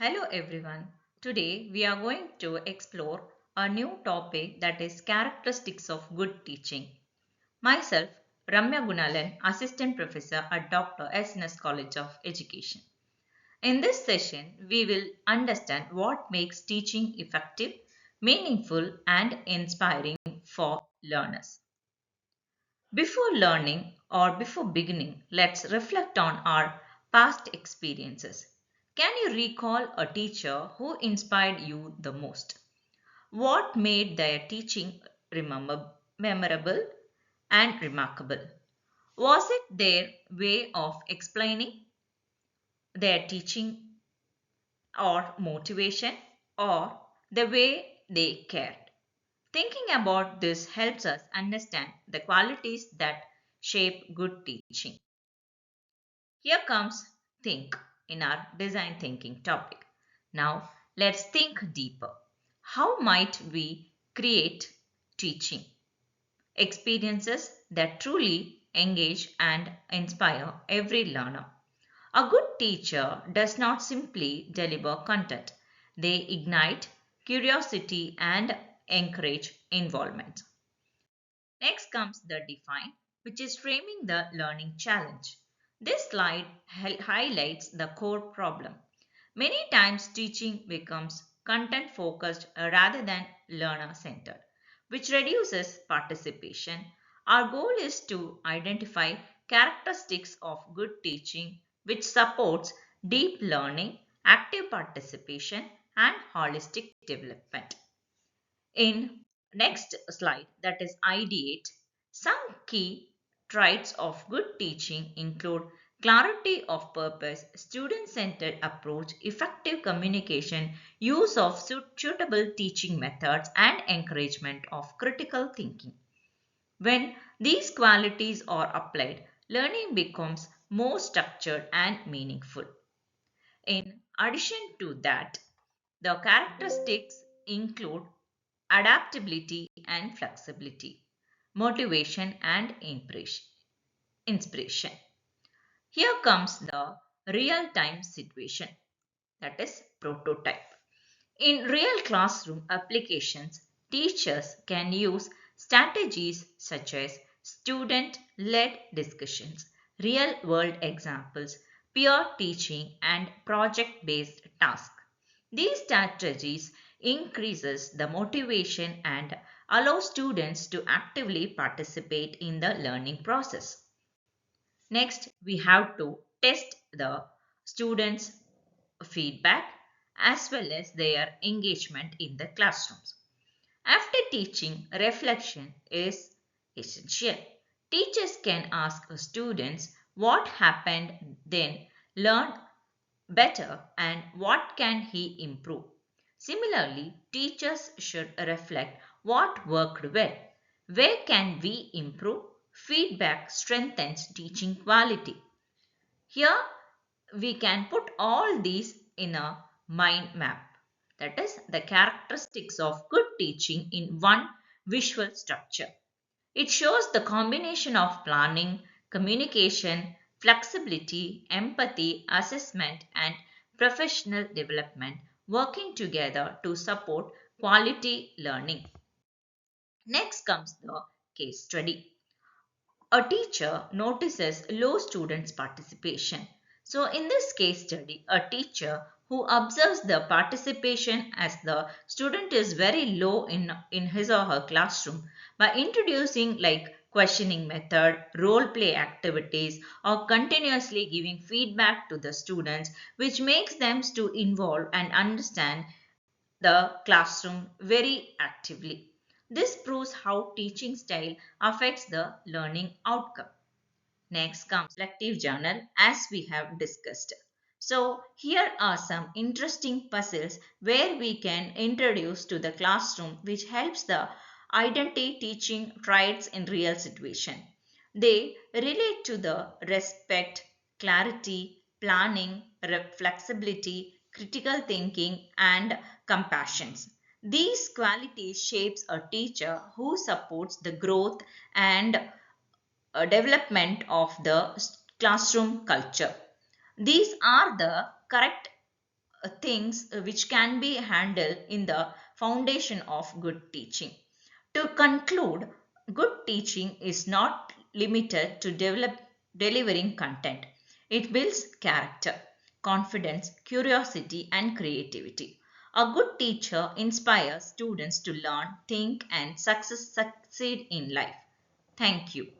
Hello everyone. Today we are going to explore a new topic that is characteristics of good teaching. Myself, Ramya Gunalan, Assistant Professor at Dr. S.N.S. College of Education. In this session, we will understand what makes teaching effective, meaningful, and inspiring for learners. Before learning or before beginning, let's reflect on our past experiences. Can you recall a teacher who inspired you the most? What made their teaching memorable and remarkable? Was it their way of explaining, their teaching, or motivation, or the way they cared? Thinking about this helps us understand the qualities that shape good teaching. Here comes think in our design thinking topic. Now let's think deeper. How might we create teaching experiences that truly engage and inspire every learner? A good teacher does not simply deliver content, they ignite curiosity and encourage involvement. Next comes the define, which is framing the learning challenge. This slide highlights the core problem. Many times, teaching becomes content focused rather than learner centered, which reduces participation. Our goal is to identify characteristics of good teaching which supports deep learning, active participation, and holistic development. In next slide, that is ideate, some key traits of good teaching include clarity of purpose, student-centered approach, effective communication, use of suitable teaching methods, and encouragement of critical thinking. When these qualities are applied, learning becomes more structured and meaningful. In addition to that, the characteristics include adaptability and flexibility, motivation and inspiration. Here comes the real time situation, that is prototype. In real classroom applications, teachers can use strategies such as student led discussions, real world examples, peer teaching, and project based tasks. These strategies increases the motivation and allow students to actively participate in the learning process. Next, we have to test the students' feedback as well as their engagement in the classrooms. After teaching, reflection is essential. Teachers can ask students what happened, then learn better and what can he improve. Similarly, teachers should reflect what worked well. Where can we improve? Feedback strengthens teaching quality. Here we can put all these in a mind map. That is the characteristics of good teaching in one visual structure. It shows the combination of planning, communication, flexibility, empathy, assessment, and professional development working together to support quality learning. Next comes the case study. A teacher notices low students' participation. So, in this case study, a teacher who observes the participation as the student is very low in his or her classroom by introducing like questioning method, role play activities, or continuously giving feedback to the students, which makes them to involve and understand the classroom very actively. This proves how teaching style affects the learning outcome. Next comes reflective journal as we have discussed. So here are some interesting puzzles where we can introduce to the classroom which helps the identity teaching traits in real situation. They relate to the respect, clarity, planning, flexibility, critical thinking and compassion. These qualities shapes a teacher who supports the growth and development of the classroom culture. These are the correct things which can be handled in the foundation of good teaching. To conclude, good teaching is not limited to delivering content. It builds character, confidence, curiosity, and creativity. A good teacher inspires students to learn, think, and succeed in life. Thank you.